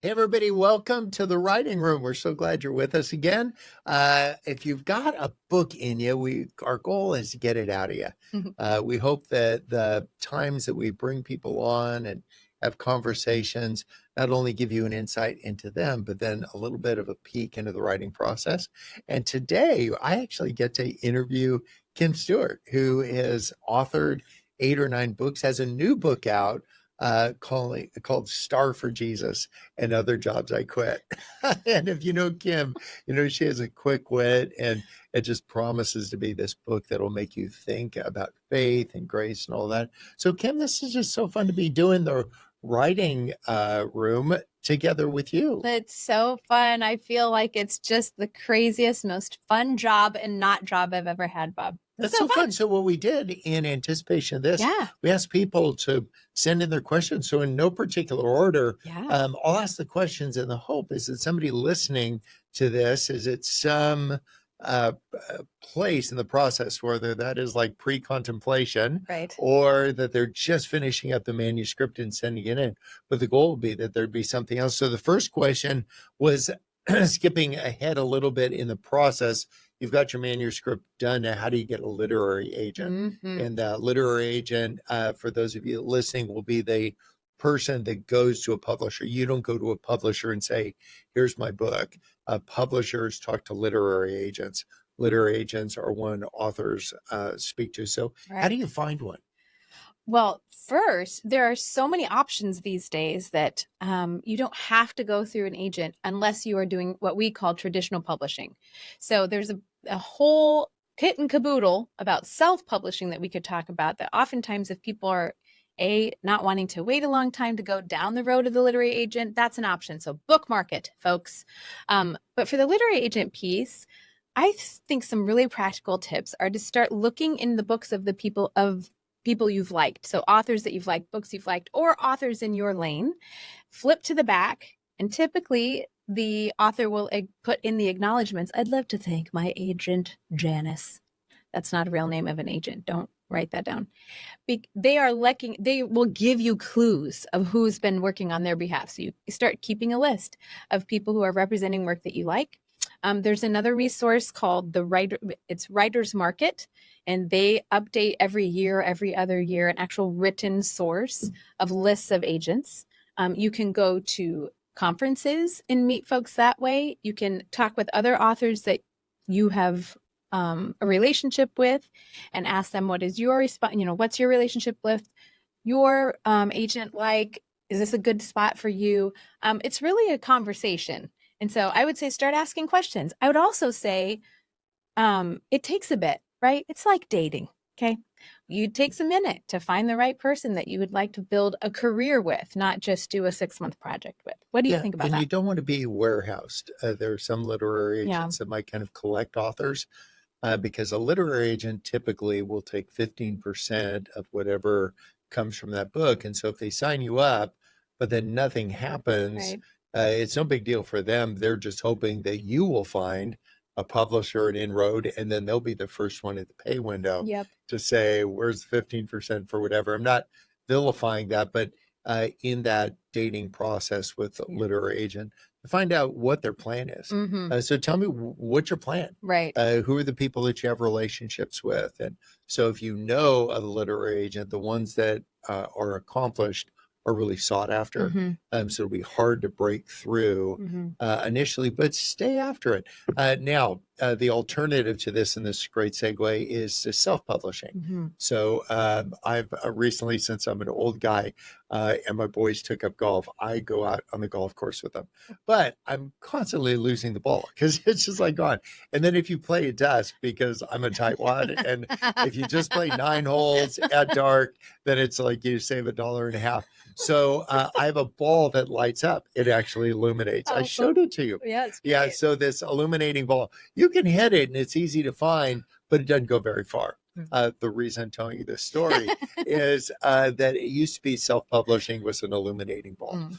Hey, everybody, welcome to the Writing Room. We're so glad you're with us again. If you've got a book in you, our goal is to get it out of you. We hope that the times that we bring people on and have conversations not only give you an insight into them, but then a little bit of a peek into the writing process. And today, I actually get to interview Kim Stewart, who has authored 8 or 9 books, has a new book out called Star for Jesus and Other Jobs I Quit. And if you know Kim, you know she has a quick wit, and it just promises to be this book that'll make you think about faith and grace and all that. So Kim, this is just so fun to be doing the writing room together with you. It's so fun. I feel like it's just the craziest, most fun job and not job I've ever had, Bob. That's so fun. So what we did in anticipation of this, we asked people to send in their questions. So in no particular order, I'll ask the questions, and the hope is that somebody listening to this is at some place in the process, whether that is like pre-contemplation, Right. or that they're just finishing up the manuscript and sending it in. But the goal would be that there'd be something else. So the first question was skipping ahead a little bit in the process. You've got your manuscript done. Now, how do you get a literary agent? And the literary agent, for those of you listening, will be the person that goes to a publisher. You don't go to a publisher and say, here's my book. Publishers talk to literary agents. Literary agents are one authors speak to. So how do you find one? Well, first, there are so many options these days that you don't have to go through an agent unless you are doing what we call traditional publishing. So there's a whole kit and caboodle about self-publishing that we could talk about, that oftentimes if people are not wanting to wait a long time to go down the road of the literary agent, that's an option. So bookmark it, folks. But for the literary agent piece, I think some really practical tips are to start looking in the books of the people you've liked. So authors that you've liked, books you've liked, or authors in your lane. Flip to the back, and typically the author will put in the acknowledgments, I'd love to thank my agent, Janice. That's not a real name of an agent. Don't write that down. They will give you clues of who's been working on their behalf. So you start keeping a list of people who are representing work that you like. There's another resource called it's Writer's Market, and they update every year, every other year, an actual written source of lists of agents. You can go to conferences and meet folks that way. You can talk with other authors that you have a relationship with and ask them, what is your response? What's your relationship with your agent like? Is this a good spot for you? It's really a conversation. And so I would say start asking questions. I would also say it takes a bit, right? It's like dating, okay? It takes a minute to find the right person that you would like to build a career with, not just do a 6-month project with. What do you think about that? And you don't want to be warehoused. There are some literary agents that might kind of collect authors, because a literary agent typically will take 15% of whatever comes from that book. And so if they sign you up, but then nothing happens, it's no big deal for them. They're just hoping that you will find a publisher, an inroad, and then they'll be the first one at the pay window to say, where's the 15% for whatever. I'm not vilifying that, but in that dating process with the literary agent, to find out what their plan is. So tell me, what's your plan? Right. Who are the people that you have relationships with? And so if you know a literary agent, the ones that are accomplished are really sought after. So it'll be hard to break through initially, but stay after it. Now, the alternative to this, and this great segue, is self-publishing. So I've recently, since I'm an old guy and my boys took up golf, I go out on the golf course with them. But I'm constantly losing the ball because it's just like gone. And then if you play at dusk, because I'm a tightwad, and if you just play 9 holes at dark, then it's like you save $1.50. So I have a ball that lights up. It actually illuminates. I showed it to you. Yeah. So this illuminating ball, you can hit it and it's easy to find, but it doesn't go very far. The reason I'm telling you this story is that it used to be self-publishing was an illuminating ball.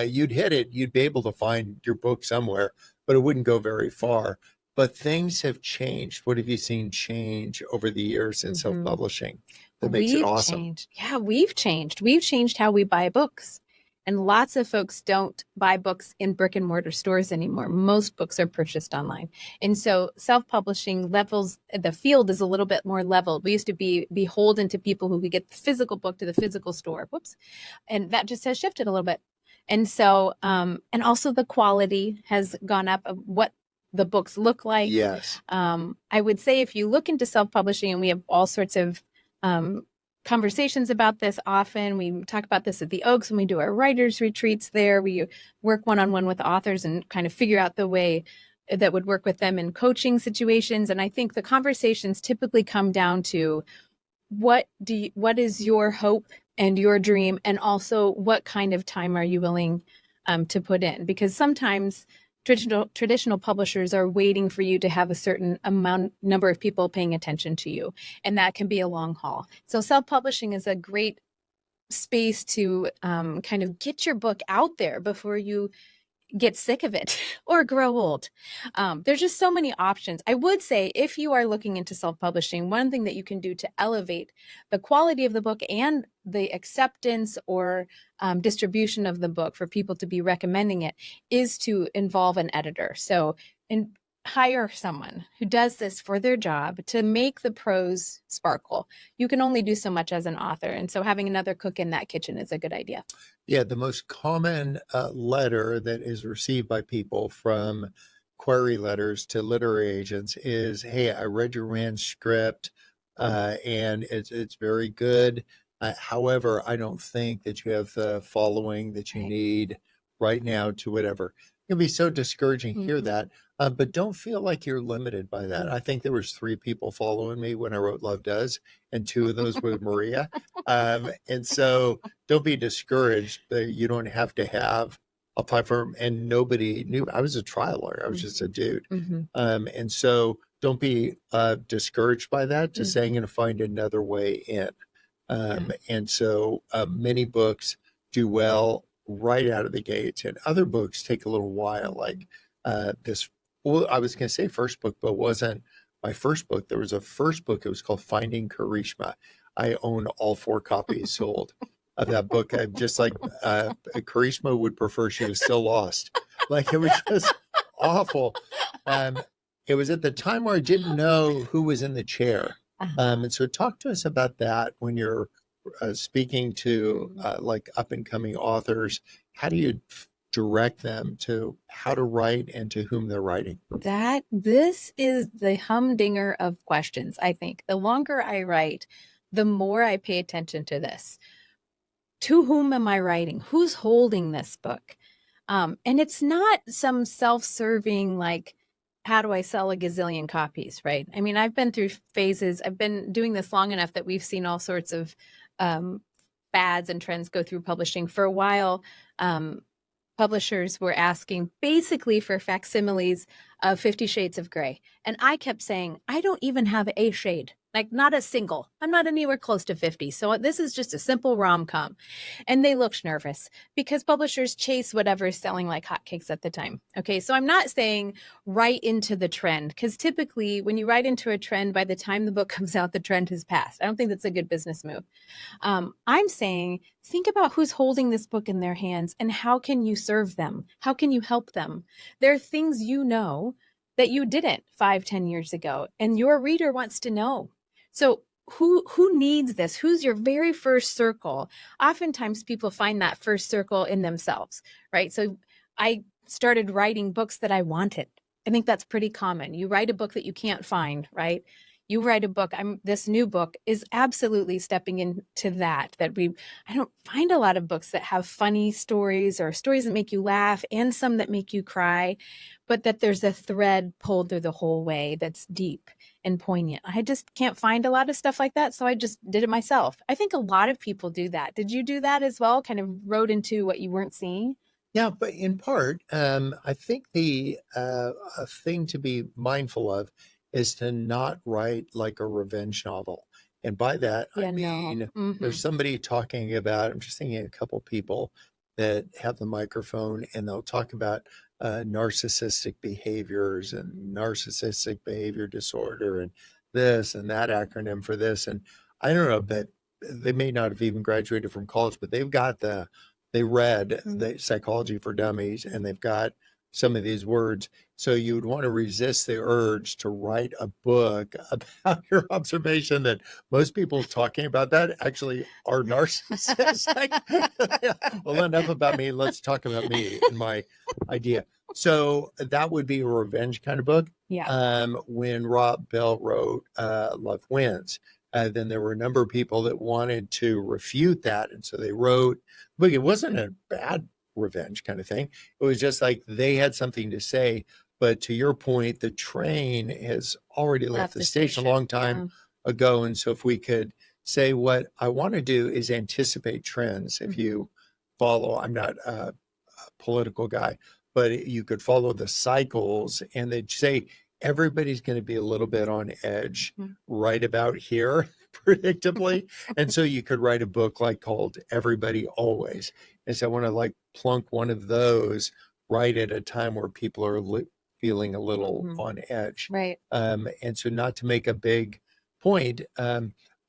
You'd hit it, you'd be able to find your book somewhere, but it wouldn't go very far. But things have changed. What have you seen change over the years in self-publishing that makes it awesome? Yeah, we've changed. We've changed how we buy books. And lots of folks don't buy books in brick and mortar stores anymore. Most books are purchased online. And so self-publishing levels, the field is a little bit more leveled. We used to be beholden to people who could get the physical book to the physical store. Whoops. And that just has shifted a little bit. And so, and also the quality has gone up of what the books look like. Yes. I would say if you look into self-publishing, and we have all sorts of conversations about this often. We talk about this at the Oaks when we do our writers retreats there. We work one-on-one with authors and kind of figure out the way that would work with them in coaching situations. And I think the conversations typically come down to what is your hope and your dream, and also what kind of time are you willing to put in? Because sometimes traditional publishers are waiting for you to have a certain number of people paying attention to you, and that can be a long haul. So self-publishing is a great space to kind of get your book out there before you get sick of it or grow old. There's just so many options. I would say if you are looking into self-publishing, one thing that you can do to elevate the quality of the book and the acceptance or distribution of the book for people to be recommending it is to involve an editor. So hire someone who does this for their job to make the prose sparkle. You can only do so much as an author. And so having another cook in that kitchen is a good idea. Yeah, the most common letter that is received by people from query letters to literary agents is, "Hey, I read your manuscript, and it's very good. However, I don't think that you have the following that you need right now to whatever." It can be so discouraging to hear that, but don't feel like you're limited by that. I think there was 3 people following me when I wrote Love Does, and 2 of those were Maria. And so don't be discouraged that you don't have to have a platform, and nobody knew. I was a trial lawyer. I was just a dude. And so don't be discouraged by that, just saying, I'm going to find another way in. And so many books do well right out of the gates, and other books take a little while, like this. Well, I was going to say first book, but it wasn't my first book. There was a first book. It was called Finding Karishma. I own all 4 copies sold of that book. I'm just like, Karishma would prefer she was still lost. Like, it was just awful. It was at the time where I didn't know who was in the chair. And so talk to us about that when you're speaking to like up and coming authors. How do you direct them to how to write and to whom they're writing? This is the humdinger of questions. I think the longer I write, the more I pay attention to this. To whom am I writing? Who's holding this book? And it's not some self-serving, like, how do I sell a gazillion copies, right? I mean, I've been through phases. I've been doing this long enough that we've seen all sorts of fads and trends go through publishing. For a while, publishers were asking basically for facsimiles of 50 Shades of Grey. And I kept saying, I don't even have a shade, like not a single. I'm not anywhere close to 50. So this is just a simple rom-com. And they looked nervous because publishers chase whatever is selling like hotcakes at the time. Okay, so I'm not saying write into the trend, because typically when you write into a trend, by the time the book comes out, the trend has passed. I don't think that's a good business move. I'm saying, think about who's holding this book in their hands and how can you serve them? How can you help them? There are things you know that you didn't 5-10 years ago, and your reader wants to know. So who needs this? Who's your very first circle? Oftentimes people find that first circle in themselves, right? So I started writing books that I wanted. I think that's pretty common. You write a book that you can't find, right? You write a book. This new book is absolutely stepping into that. I don't find a lot of books that have funny stories or stories that make you laugh and some that make you cry, but that there's a thread pulled through the whole way that's deep and poignant. I just can't find a lot of stuff like that, so I just did it myself. I think a lot of people do that. Did you do that as well? Kind of wrote into what you weren't seeing? Yeah, but in part, I think the thing to be mindful of is to not write like a revenge novel. And by that, I mean, there's somebody talking about, I'm just thinking a couple people that have the microphone and they'll talk about narcissistic behaviors and narcissistic behavior disorder and this and that acronym for this. And I don't know, but they may not have even graduated from college, but they've got the they read Mhm. the Psychology for Dummies, and they've got some of these words. So you would want to resist the urge to write a book about your observation that most people talking about that actually are narcissistic. Well, enough about me. Let's talk about me and my idea. So that would be a revenge kind of book. Yeah. When Rob Bell wrote Love Wins, then there were a number of people that wanted to refute that. And so they wrote, but it wasn't a bad revenge kind of thing. It was just like they had something to say. But to your point, the train has already left the station a long time ago. And so if we could say, what I want to do is anticipate trends. If you follow, I'm not a political guy, but you could follow the cycles, and they'd say everybody's going to be a little bit on edge right about here, predictably. And so you could write a book like called Everybody Always. And so I want to like plunk one of those right at a time where people are feeling a little on edge. Right. And so not to make a big point,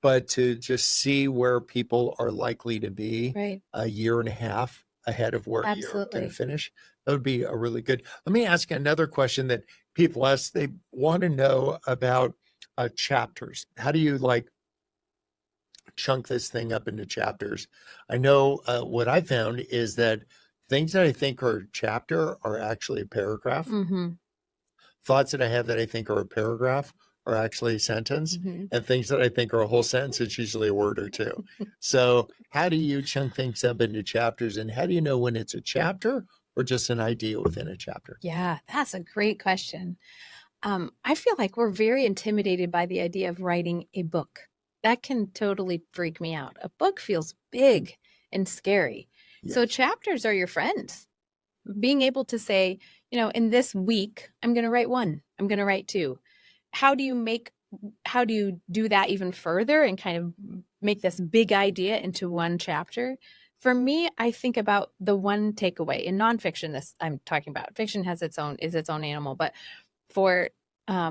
but to just see where people are likely to be a year and a half ahead of where you're going to finish. That would be a really good. Let me ask another question that people ask. They want to know about chapters. How do you like chunk this thing up into chapters? I know what I found is that things that I think are a chapter are actually a paragraph. Thoughts that I have that I think are a paragraph are actually a sentence, and things that I think are a whole sentence, it's usually a word or two. So how do you chunk things up into chapters, and how do you know when it's a chapter or just an idea within a chapter? Yeah, that's a great question. I feel like we're very intimidated by the idea of writing a book. That can totally freak me out. A book feels big and scary. So Yes. chapters are your friends. Being able to say, in this week, I'm going to write 1, I'm going to write 2. How do you do that even further and kind of make this big idea into one chapter? For me, I think about the one takeaway in nonfiction. This I'm talking about. Fiction is its own animal, but for a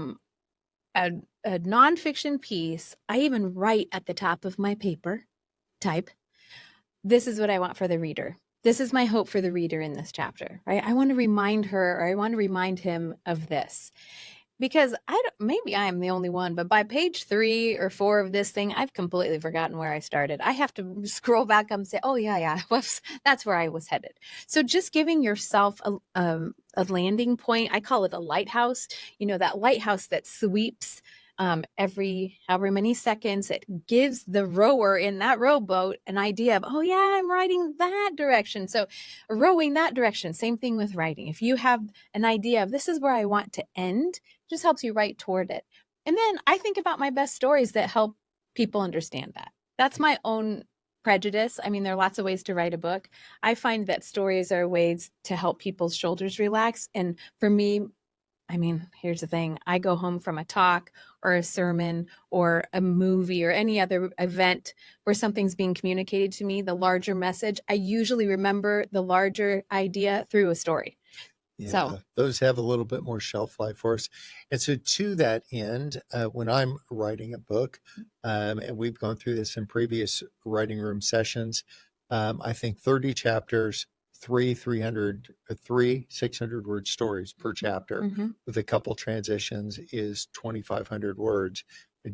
nonfiction piece, I even write at the top of my paper, type, this is what I want for the reader. This is my hope for the reader in this chapter, right? I want to remind her, or I want to remind him of this. Because maybe I'm the only one, but by page 3 or 4 of this thing, I've completely forgotten where I started. I have to scroll back up and say, oh yeah, whoops, that's where I was headed. So just giving yourself a landing point, I call it a lighthouse, that lighthouse that sweeps every however many seconds. It gives the rower in that rowboat an idea of, oh yeah, I'm riding that direction. So rowing that direction, same thing with writing. If you have an idea of this is where I want to end, just helps you write toward it. And then I think about my best stories that help people understand that. That's my own prejudice. I mean, there are lots of ways to write a book. I find that stories are ways to help people's shoulders relax. And for me, I mean, here's the thing. I go home from a talk or a sermon or a movie or any other event where something's being communicated to me, the larger message. I usually remember the larger idea through a story. Yeah, So those have a little bit more shelf life for us. And so to that end, when I'm writing a book, and we've gone through this in previous writing room sessions, I think 30 chapters, three 600 word stories per chapter with a couple transitions is 2,500 words.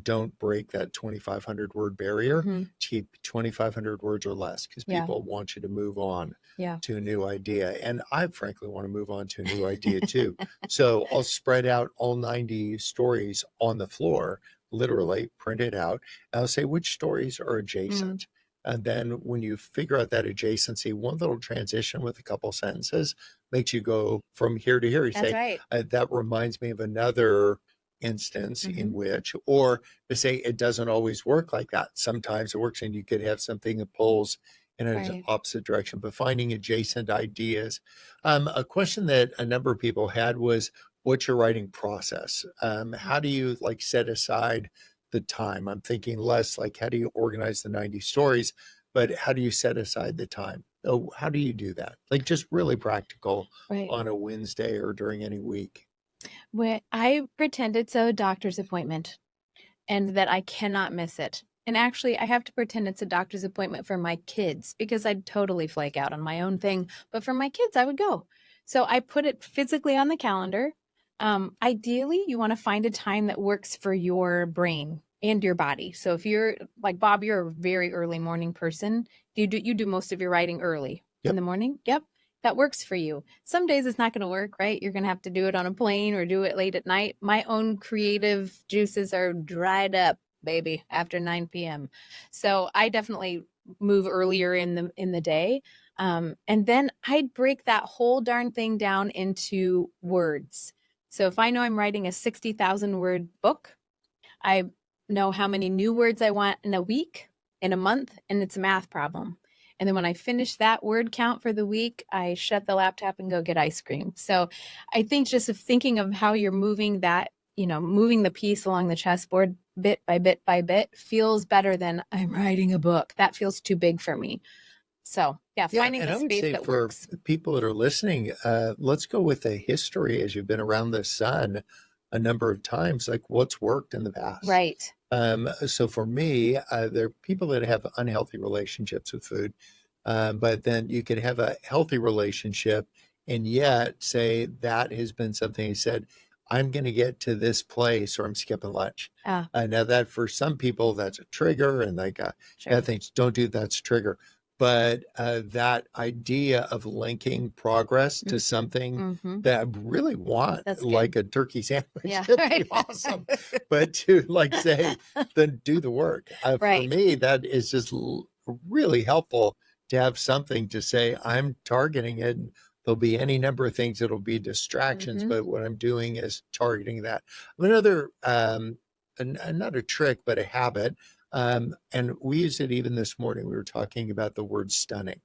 Don't break that 2,500 word barrier. Keep 2,500 words or less, because people want you to move on to a new idea. And I frankly want to move on to a new idea too. So I'll spread out all 90 stories on the floor, literally print it out. And I'll say which stories are adjacent. And then when you figure out that adjacency, one little transition with a couple sentences makes you go from here to here. You say, that reminds me of another instance in which, or to say it doesn't always work like that. Sometimes it works and you could have something that pulls in an opposite direction, but finding adjacent ideas. A question that a number of people had was, what's your writing process? How do you like set aside the time? I'm thinking less like, how do you organize the 90 stories, but how do you set aside the time? Oh, how do you do that? Like just really practical on a Wednesday or during any week. When I pretend it's a doctor's appointment and that I cannot miss it. And actually, I have to pretend it's a doctor's appointment for my kids because I'd totally flake out on my own thing. But for my kids, I would go. So I put it physically on the calendar. Ideally, you want to find a time that works for your brain and your body. So if you're like Bob, you're a very early morning person. You do most of your writing early in Yep. the morning? Yep. That works for you. Some days it's not going to work, right? You're going to have to do it on a plane or do it late at night. My own creative juices are dried up, baby, after 9 p.m. So I definitely move earlier in the day. And then I'd break that whole darn thing down into words. So if I know I'm writing a 60,000 word book, I know how many new words I want in a week, in a month, and it's a math problem. And then when I finish that word count for the week, I shut the laptop and go get ice cream. So I think just of thinking of how you're moving that, moving the piece along the chessboard bit by bit by bit feels better than I'm writing a book. That feels too big for me. So yeah, Yeah, finding and the I would space say that for works. people that are listening, let's go with a history as you've been around the sun a number of times, like what's worked in the past. Right. So for me, there are people that have unhealthy relationships with food, but then you could have a healthy relationship and yet say that has been something he said, I'm going to get to this place or I'm skipping lunch. Now that for some people that's a trigger and like Sure. bad things don't do that's a trigger. But that idea of linking progress to something that I really want, That's like good. a turkey sandwich, Yeah. would be Right. awesome. But to like say, then do the work. For Right. me, that is just really helpful to have something to say, I'm targeting it. And there'll be any number of things that'll be distractions, but what I'm doing is targeting that. Another trick, but a habit. And we used it even this morning. We were talking about the word stunning.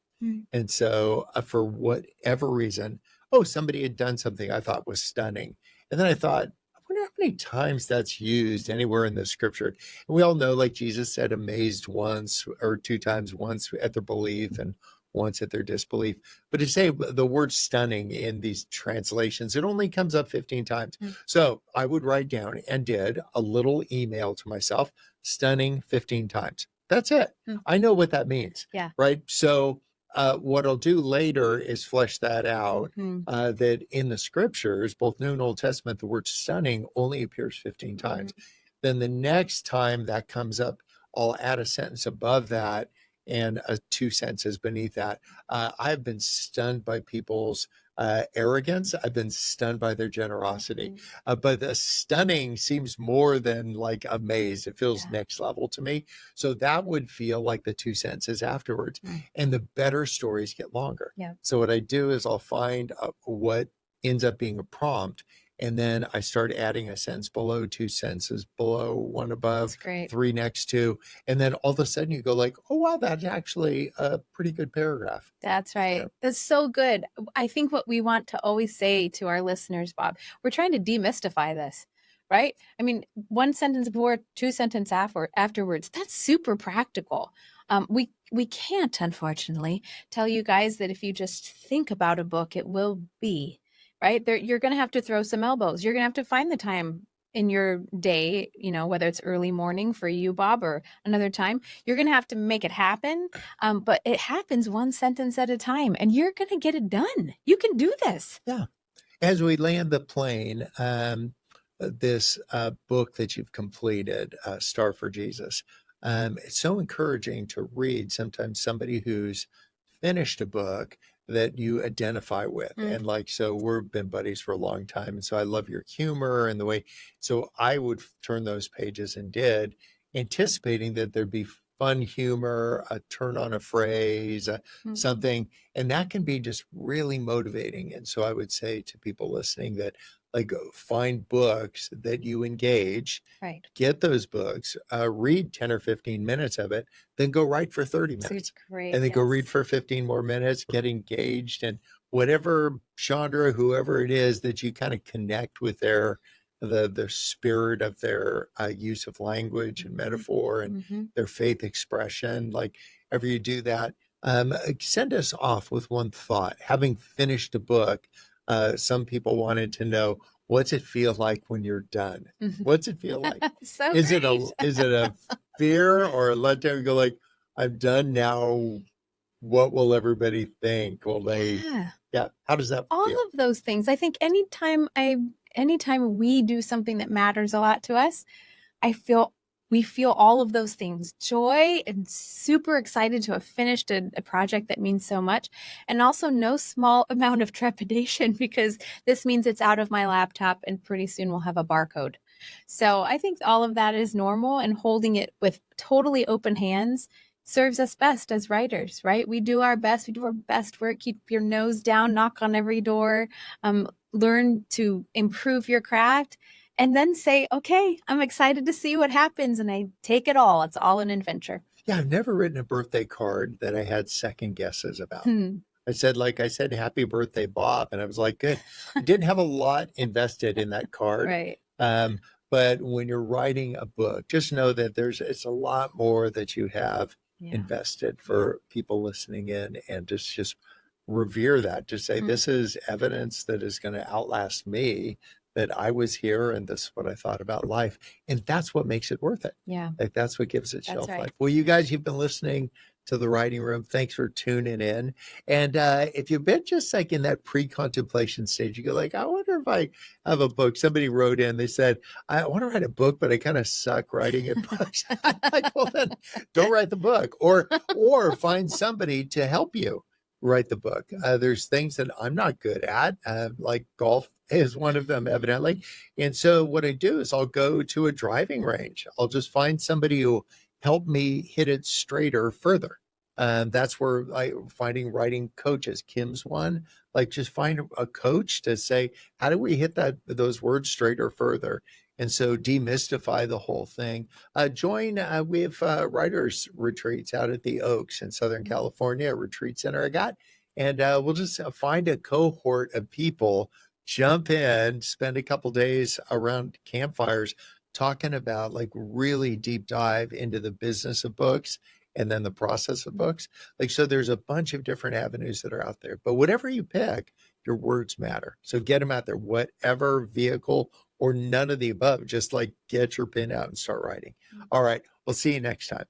And so, for whatever reason, oh, somebody had done something I thought was stunning. And then I thought, I wonder how many times that's used anywhere in the scripture. And we all know, like Jesus said, amazed once or two times, once at their belief and once at their disbelief. But to say the word stunning in these translations, it only comes up 15 times. So I would write down and did a little email to myself, stunning 15 times. That's it. I know what that means. Yeah. Right. So what I'll do later is flesh that out. That in the scriptures, both New and Old Testament, the word stunning only appears 15 times. Then the next time that comes up, I'll add a sentence above that and two sentences beneath that. I've been stunned by people's arrogance. I've been stunned by their generosity. But the stunning seems more than like amazed. It feels next level to me. So that would feel like the two sentences afterwards. And the better stories get longer. So what I do is I'll find what ends up being a prompt. And then I start adding a sentence below, two sentences below, one above, three next to. And then all of a sudden you go like, oh, wow, that's actually a pretty good paragraph. That's right. Yeah. That's so good. I think what we want to always say to our listeners, Bob, we're trying to demystify this, right? I mean, one sentence before, two sentences afterwards, that's super practical. We can't, unfortunately, tell you guys that if you just think about a book, it will be. Right? You're going to have to throw some elbows. You're going to have to find the time in your day, whether it's early morning for you, Bob, or another time. You're going to have to make it happen. But it happens one sentence at a time, and you're going to get it done. You can do this. Yeah. As we land the plane, this book that you've completed, Star for Jesus, it's so encouraging to read sometimes somebody who's finished a book that you identify with. And like, so we've been buddies for a long time. And so I love your humor and the way, so I would turn those pages and did, anticipating that there'd be fun humor, a turn on a phrase, something, and that can be just really motivating. And so I would say to people listening that like find books that you engage, get those books, read 10 or 15 minutes of it, then go write for 30 minutes. Great, and then go read for 15 more minutes, get engaged, and whatever genre, whoever it is that you kind of connect with the spirit of their use of language and metaphor and their faith expression, like ever you do that, send us off with one thought. Having finished a book, some people wanted to know, What's it feel like when you're done? What's it feel like? So Is it great. a fear or a letdown? You go like, I'm done now. What will everybody think? Will they? Yeah. Yeah. How does that All feel? of those things. I think anytime we do something that matters a lot to us, we feel all of those things, joy and super excited to have finished a project that means so much, and also no small amount of trepidation because this means it's out of my laptop and pretty soon we'll have a barcode. So I think all of that is normal, and holding it with totally open hands serves us best as writers, right? We do our best. We do our best work. Keep your nose down, knock on every door, learn to improve your craft, and then say, okay, I'm excited to see what happens. And I take it all. It's all an adventure. Yeah, I've never written a birthday card that I had second guesses about. Hmm. I said, happy birthday, Bob. And I was like, good. I didn't have a lot invested in that card. Right. But when you're writing a book, just know that it's a lot more that you have invested for people listening in, and just revere that. Just say, this is evidence that is going to outlast me, that I was here and this is what I thought about life. And that's what makes it worth it. Yeah. Like that's what gives it shelf right. life. Well, you guys, you've been listening to The Writing Room. Thanks for tuning in. And if you've been just like in that pre-contemplation stage, you go like, I wonder if I have a book. Somebody wrote in, they said, I want to write a book, but I kind of suck writing in books. I'm like, well, then don't write the book, or find somebody to help you write the book. There's things that I'm not good at, like golf is one of them, evidently. And so what I do is I'll go to a driving range. I'll just find somebody who help me hit it straighter further. That's where finding writing coaches. Kim's one. Like just find a coach to say, how do we hit those words straighter further? And so demystify the whole thing. We have writers retreats out at the Oaks in Southern California, a retreat center I got. And we'll just find a cohort of people, jump in, spend a couple days around campfires talking about like really deep dive into the business of books and then the process of books. Like, so there's a bunch of different avenues that are out there, but whatever you pick, your words matter. So get them out there, whatever vehicle or none of the above, just like get your pen out and start writing. All right. We'll see you next time.